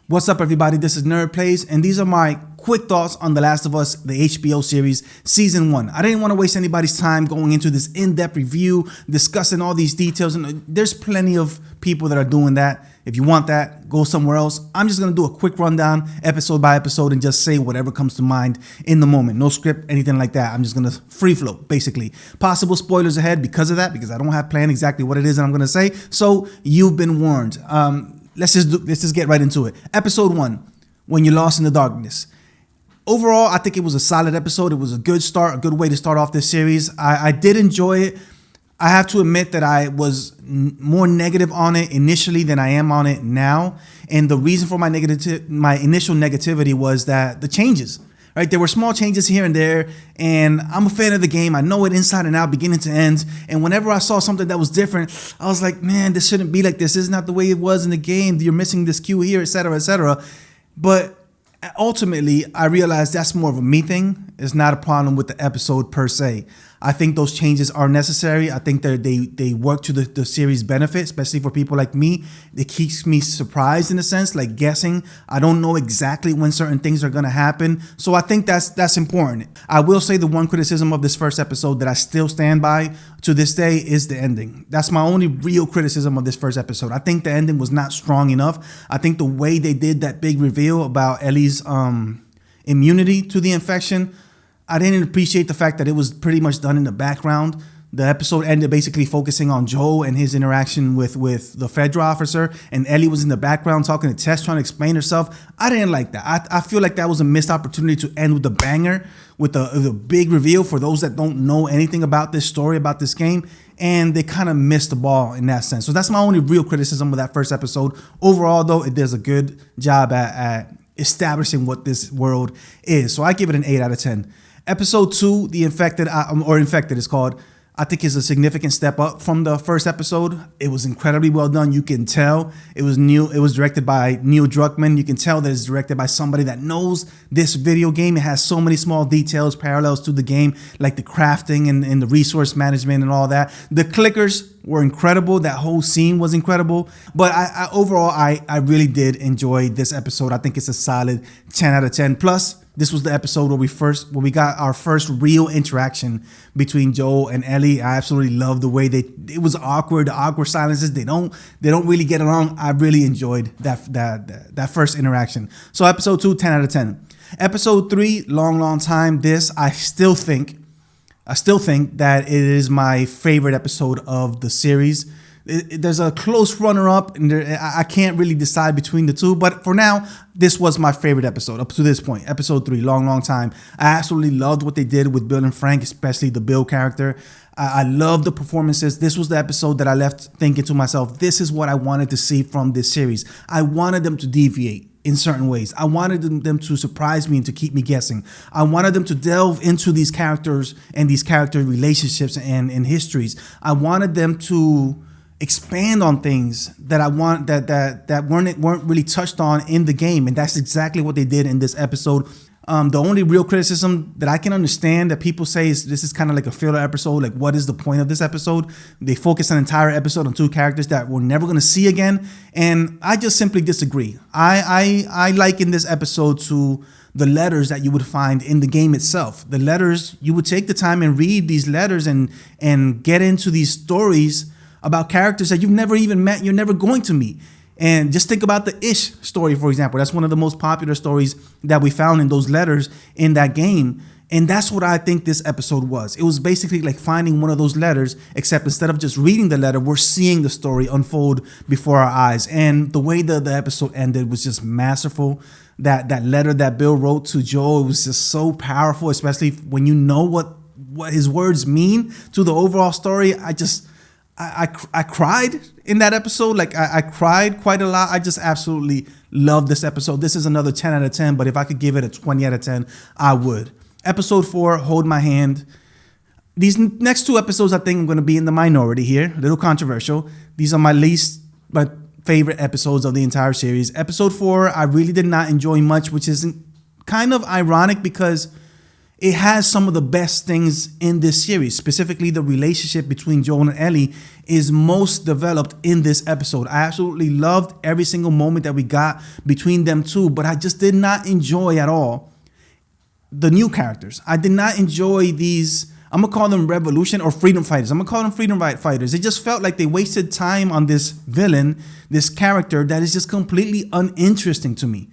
What's up, everybody? This is Nerd Plays, and these are my quick thoughts on The Last of Us, the HBO series, Season 1. I didn't want to waste anybody's time going into this in-depth review, discussing all these details, and there's plenty of people that are doing that. If you want that, go somewhere else. I'm just going to do a quick rundown, episode by episode, and just say whatever comes to mind in the moment. No script, anything like that. I'm just going to free flow, basically. Possible spoilers ahead because of that, because I don't have planned exactly what it is that I'm going to say, so you've been warned. Let's just get right into it. Episode 1, When You're Lost in the Darkness. Overall, I think it was a solid episode. It was a good start, a good way to start off this series. I did enjoy it. I have to admit that I was more negative on it initially than I am on it now. And the reason for my initial negativity was that the changes. Right, there were small changes here and there, and I'm a fan of the game. I know it inside and out, beginning to end. And whenever I saw something that was different, I was like, man, this shouldn't be like this. This is not the way it was in the game. You're missing this cue here, etc., etc. But ultimately, I realized that's more of a me thing. It's not a problem with the episode per se. I think those changes are necessary. I think that they work to the series' benefit, especially for people like me. It keeps me surprised in a sense, like guessing. I don't know exactly when certain things are going to happen. So I think that's important. I will say the one criticism of this first episode that I still stand by to this day is the ending. That's my only real criticism of this first episode. I think the ending was not strong enough. I think the way they did that big reveal about Ellie's immunity to the infection, I didn't appreciate the fact that it was pretty much done in the background. The episode ended basically focusing on Joel and his interaction with the federal officer, and Ellie was in the background talking to Tess, trying to explain herself. I didn't like that. I feel like that was a missed opportunity to end with a banger, with the big reveal for those that don't know anything about this story, about this game, and they kind of missed the ball in that sense. So that's my only real criticism of that first episode. Overall, though, it does a good job at establishing what this world is. So I give it an 8 out of 10. Episode 2, The Infected, or Infected is called, I think is a significant step up from the first episode. It was incredibly well done. You can tell it was new. It was directed by Neil Druckmann. You can tell that it's directed by somebody that knows this video game. It has so many small details, parallels to the game, like the crafting and the resource management and all that. The clickers were incredible. That whole scene was incredible. But overall, I really did enjoy this episode. I think it's a solid 10 out of 10. Plus, this was the episode where we got our first real interaction between Joel and Ellie. I absolutely love the way it was awkward, the awkward silences. They don't really get along. I really enjoyed that first interaction. So episode 2, 10 out of 10. Episode 3, Long Time. This I still think that it is my favorite episode of the series. There's a close runner-up, and I can't really decide between the two. But for now, this was my favorite episode up to this point. Episode 3, Long Time. I absolutely loved what they did with Bill and Frank, especially the Bill character. I love the performances. This was the episode that I left thinking to myself, this is what I wanted to see from this series. I wanted them to deviate in certain ways. I wanted them to surprise me and to keep me guessing. I wanted them to delve into these characters and these character relationships and histories. I wanted them to expand on things that I want that weren't really touched on in the game, and that's exactly what they did in this episode. The only real criticism that I can understand that people say is this is kind of like a filler episode. Like, what is the point of this episode? They focus an entire episode on 2 characters that we're never going to see again, and I just simply disagree. I liken this episode to the letters that you would find in the game itself. The letters, you would take the time and read these letters and get into these stories about characters that you've never even met, you're never going to meet. And just think about the Ish story, for example. That's one of the most popular stories that we found in those letters in that game. And that's what I think this episode was. It was basically like finding one of those letters, except instead of just reading the letter, we're seeing the story unfold before our eyes. And the way the episode ended was just masterful. That letter that Bill wrote to Joel, it was just so powerful, especially when you know what his words mean to the overall story. I cried in that episode. Like I cried quite a lot. I just absolutely love this episode. This is another 10 out of 10, but if I could give it a 20 out of 10, I would. Episode 4, Hold My Hand. These next 2 episodes, I think I'm going to be in the minority here. A little controversial. These are my favorite episodes of the entire series. Episode 4, I really did not enjoy much, which is kind of ironic because it has some of the best things in this series. Specifically, the relationship between Joel and Ellie is most developed in this episode. I absolutely loved every single moment that we got between them two, but I just did not enjoy at all the new characters. I did not enjoy these, I'm gonna call them revolution or freedom fighters. I'm gonna call them freedom fighters. It just felt like they wasted time on this villain, this character that is just completely uninteresting to me.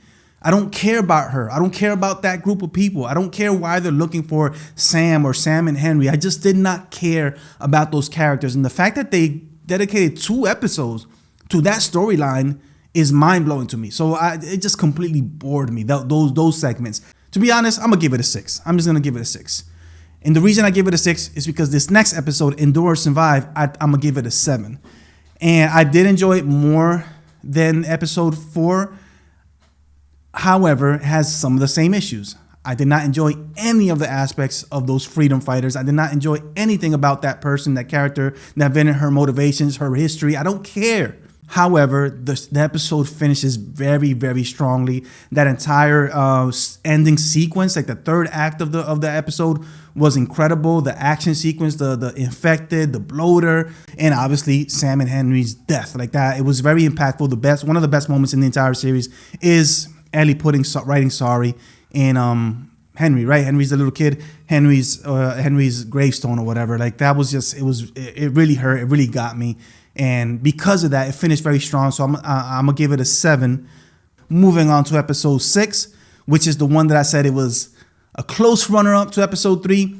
I don't care about her. I don't care about that group of people. I don't care why they're looking for Sam or Sam and Henry. I just did not care about those characters. And the fact that they dedicated 2 episodes to that storyline is mind-blowing to me. So it just completely bored me, those segments. To be honest, I'm going to give it a 6. I'm just going to give it a 6. And the reason I give it a 6 is because this next episode, Endure or Survive, I'm going to give it a 7. And I did enjoy it more than episode 4. However, it has some of the same issues. I did not enjoy any of the aspects of those freedom fighters. I did not enjoy anything about that person, that character, that villain, her motivations, her history. I don't care. However, the episode finishes very, very strongly. That entire ending sequence, like the third act of the episode, was incredible. The action sequence, the infected, the bloater, and obviously Sam and Henry's death, like that. It was very impactful. One of the best moments in the entire series is Ellie writing sorry, and Henry, right? Henry's the little kid. Henry's gravestone or whatever. Like that was just, it really hurt. It really got me. And because of that, it finished very strong. So I'm gonna give it a 7. Moving on to episode 6, which is the one that I said it was a close runner-up to episode 3,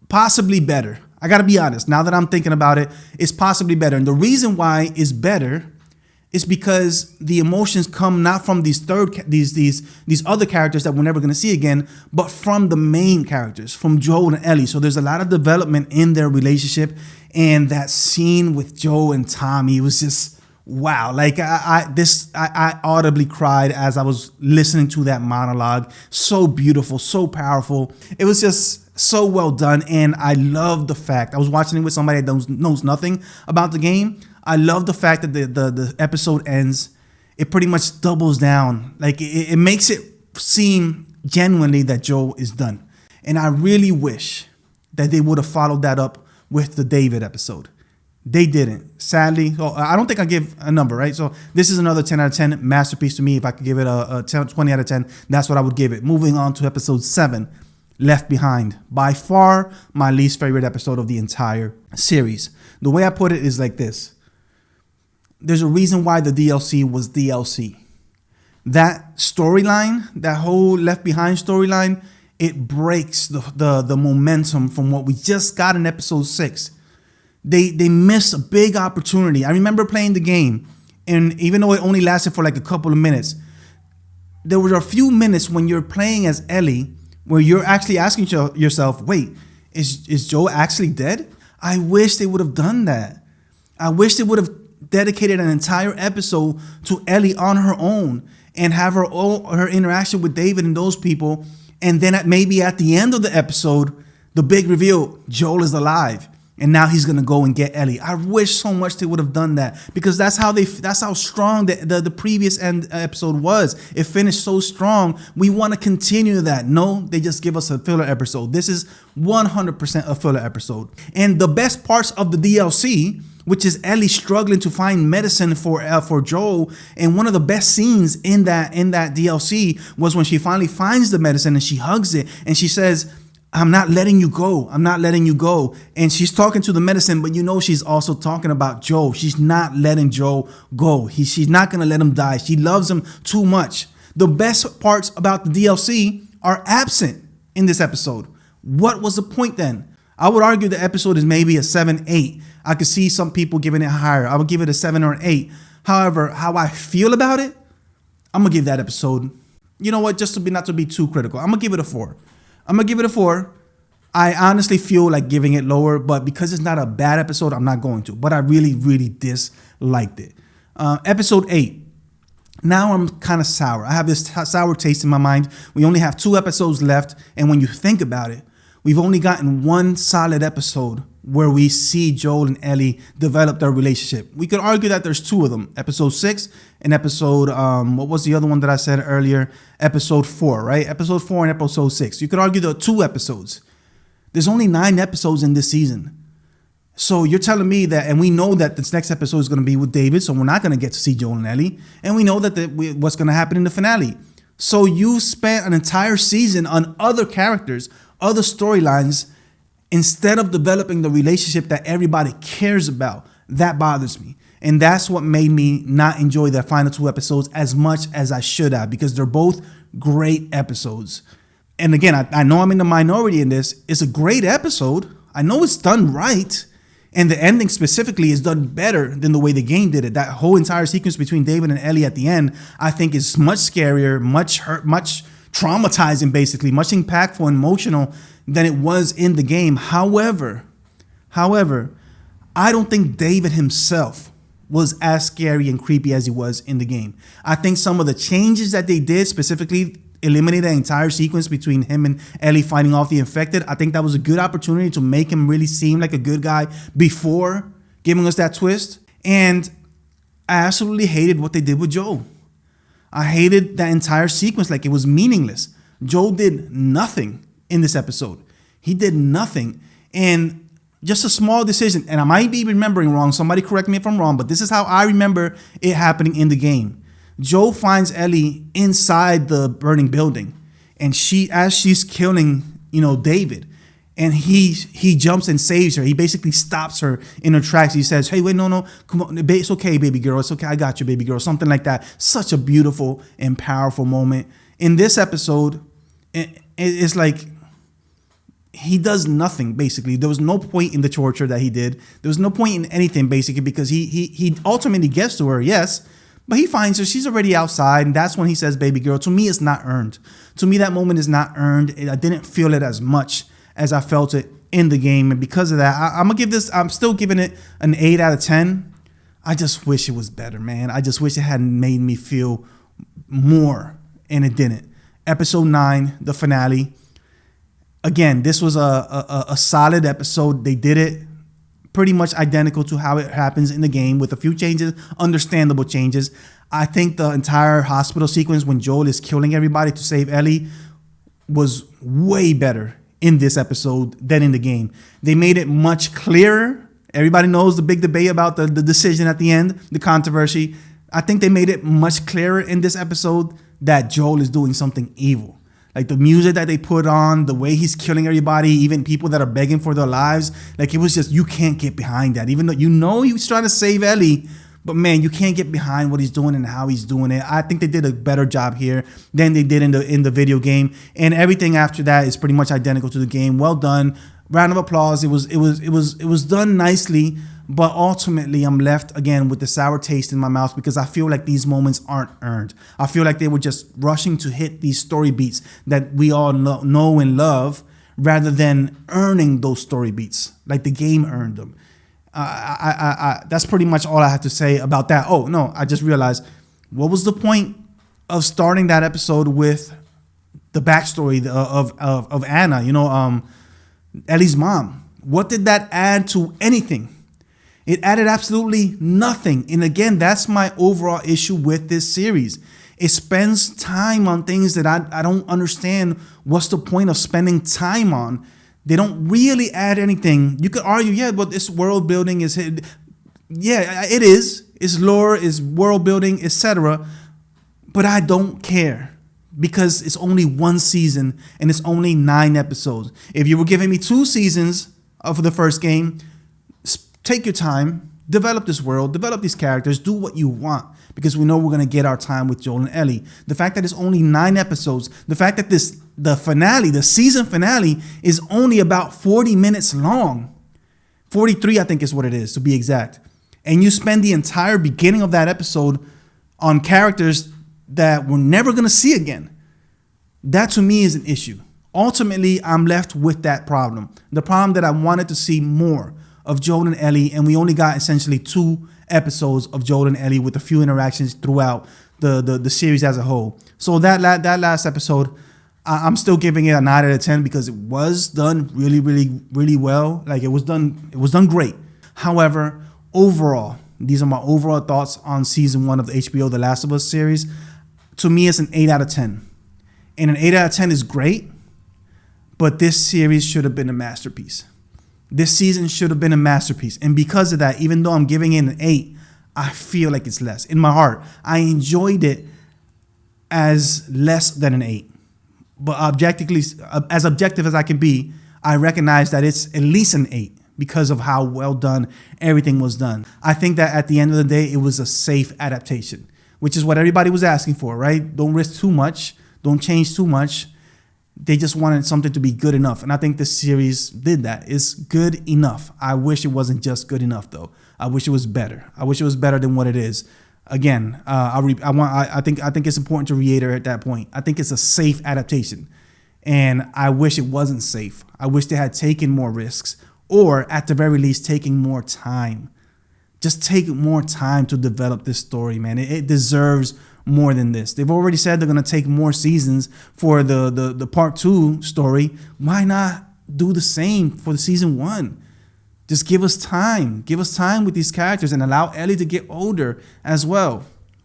possibly better. I gotta be honest. Now that I'm thinking about it, it's possibly better. And the reason why it's better is because the emotions come not from these other characters that we're never gonna see again, but from the main characters, from Joel and Ellie. So there's a lot of development in their relationship. And that scene with Joe and Tommy was just wow. Like I audibly cried as I was listening to that monologue. So beautiful, so powerful. It was just so well done. And I love the fact, I was watching it with somebody that knows nothing about the game. I love the fact that the episode ends. It pretty much doubles down. Like it makes it seem genuinely that Joe is done. And I really wish that they would have followed that up with the David episode. They didn't, sadly. So I don't think I give a number, right? So this is another 10 out of 10 masterpiece to me. If I could give it a 20 out of 10, that's what I would give it. Moving on to episode 7, Left Behind. By far my least favorite episode of the entire series. The way I put it is like this. There's a reason why the DLC was DLC. That storyline, that whole Left Behind storyline, it breaks the momentum from what we just got in episode 6. They missed a big opportunity. I remember playing the game, and even though it only lasted for like a couple of minutes, there were a few minutes when you're playing as Ellie where you're actually asking yourself, wait, is Joe actually dead? I wish they would have done that. I wish they would have dedicated an entire episode to Ellie on her own and have her interaction with David and those people. And then maybe at the end of the episode, the big reveal, Joel is alive. And now he's going to go and get Ellie. I wish so much they would have done that, because that's how strong the previous episode was. It finished so strong. We want to continue that. No, they just give us a filler episode. This is 100% a filler episode. And the best parts of the DLC, which is Ellie struggling to find medicine for Joel. And one of the best scenes in that DLC was when she finally finds the medicine and she hugs it and she says, I'm not letting you go. I'm not letting you go. And she's talking to the medicine, but she's also talking about Joe. She's not letting Joe go. She's not going to let him die. She loves him too much. The best parts about the DLC are absent in this episode. What was the point then? I would argue the episode is maybe a 7-8. I could see some people giving it higher. I would give it a 7 or an 8. However, how I feel about it, I'm going to give that episode, you know what, just not to be too critical, I'm going to give it a 4. I'm going to give it a 4. I honestly feel like giving it lower, but because it's not a bad episode, I'm not going to. But I really, really disliked it. Episode 8. Now I'm kind of sour. I have this sour taste in my mind. We only have 2 episodes left. And when you think about it, we've only gotten 1 solid episode where we see Joel and Ellie develop their relationship. We could argue that there's two of them, episode 6 and episode, what was the other one that I said earlier? Episode 4, right? Episode 4 and episode 6. You could argue there are 2 episodes. There's only 9 episodes in this season. So you're telling me that, and we know that this next episode is going to be with David, so we're not going to get to see Joel and Ellie. And we know that what's going to happen in the finale. So you spent an entire season on other characters, other storylines, instead of developing the relationship that everybody cares about. That bothers me. And that's what made me not enjoy the final 2 episodes as much as I should have, because they're both great episodes. And again, I know I'm in the minority in this. It's a great episode. I know it's done right. And the ending specifically is done better than the way the game did it. That whole entire sequence between David and Ellie at the end, I think is much scarier, much hurt, much traumatizing, basically, much impactful and emotional than it was in the game. However, I don't think David himself was as scary and creepy as he was in the game. I think some of the changes that they did, specifically eliminate the entire sequence between him and Ellie fighting off the infected, I think that was a good opportunity to make him really seem like a good guy before giving us that twist. And I absolutely hated what they did with Joel. I hated that entire sequence, like it was meaningless. Joel did nothing in this episode. He did nothing. And just a small decision, and I might be remembering wrong, somebody correct me if I'm wrong, but this is how I remember it happening in the game. Joel finds Ellie inside the burning building, and as she's killing, David, and he jumps and saves her. He basically stops her in her tracks. He says, "Hey, wait, no, come on, it's okay, baby girl. It's okay, I got you, baby girl." Something like that. Such a beautiful and powerful moment. In this episode, it's like he does nothing, basically. There was no point in the torture that he did. There was no point in anything, basically, because he ultimately gets to her, yes. But he finds her. She's already outside. And that's when he says, "Baby girl." To me, it's not earned. To me, that moment is not earned. I didn't feel it as much as I felt it in the game. And because of that, I'm still giving it an 8 out of 10. I just wish it was better, man. I just wish it had made me feel more. And it didn't. Episode 9, the finale. Again, this was a solid episode. They did it pretty much identical to how it happens in the game, with a few changes, understandable changes. I think the entire hospital sequence when Joel is killing everybody to save Ellie was way better in this episode than in the game. They made it much clearer. Everybody knows the big debate about the decision at the end, the controversy. I think they made it much clearer in this episode that Joel is doing something evil. Like the music that they put on, the way he's killing everybody, even people that are begging for their lives. Like it was just, you can't get behind that. Even though he was trying to save Ellie, but man, you can't get behind what he's doing and how he's doing it. I think they did a better job here than they did in the video game. And everything after that is pretty much identical to the game. Well done. Round of applause. It was done nicely. But ultimately, I'm left again with the sour taste in my mouth because I feel like these moments aren't earned. I feel like they were just rushing to hit these story beats that we all know and love, rather than earning those story beats like the game earned them. That's pretty much all I have to say about that. Oh no, I just realized, what was the point of starting that episode with the backstory of Anna? Ellie's mom. What did that add to anything? It added absolutely nothing. And again, that's my overall issue with this series. It spends time on things that I don't understand. What's the point of spending time on? They don't really add anything. You could argue, yeah, but this world building is, yeah, it is. It's lore, it's world building, etc. But I don't care because it's only one season and it's only 9 episodes. If you were giving me 2 seasons of the first game, take your time, develop this world, develop these characters, do what you want, because we know we're going to get our time with Joel and Ellie. The fact that it's only 9 episodes, the fact that the season finale is only about 40 minutes long, 43 I think is what it is to be exact, and you spend the entire beginning of that episode on characters that we're never going to see again, that to me is an issue. Ultimately, I'm left with that problem, the problem that I wanted to see more of Joel and Ellie, and we only got essentially 2 episodes of Joel and Ellie with a few interactions throughout the series as a whole. So that last episode, I'm still giving it a 9 out of 10 because it was done really, really, really well. Like it was done great. However, overall, these are my overall thoughts on season 1 of the HBO The Last of Us series. To me, it's an 8 out of 10. And an 8 out of 10 is great, but this series should have been a masterpiece. This season should have been a masterpiece. And because of that, even though I'm giving it an 8, I feel like it's less. In my heart, I enjoyed it as less than an 8. But objectively, as objective as I can be, I recognize that it's at least an 8 because of how well done everything was done. I think that at the end of the day, it was a safe adaptation, which is what everybody was asking for, right? Don't risk too much. Don't change too much. They just wanted something to be good enough. And I think this series did that. It's good enough. I wish it wasn't just good enough, though. I wish it was better. I wish it was better than what it is. Again, I think it's important to reiterate that point. I think it's a safe adaptation, and I wish it wasn't safe. I wish they had taken more risks, or at the very least, taking more time. Just take more time to develop this story, man. It deserves more than this. They've already said they're gonna take more seasons for the part 2 story. Why not do the same for the season 1? Just give us time. Give us time with these characters and allow Ellie to get older as well.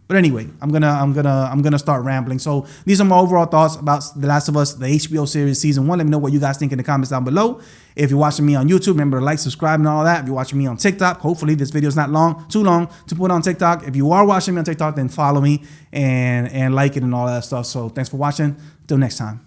But anyway, I'm gonna start rambling. So these are my overall thoughts about The Last of Us, the HBO series season 1. Let me know what you guys think in the comments down below. If you're watching me on YouTube, remember to like, subscribe, and all that. If you're watching me on TikTok, hopefully this video is not too long to put on TikTok. If you are watching me on TikTok, then follow me and like it and all that stuff. So thanks for watching. Till next time.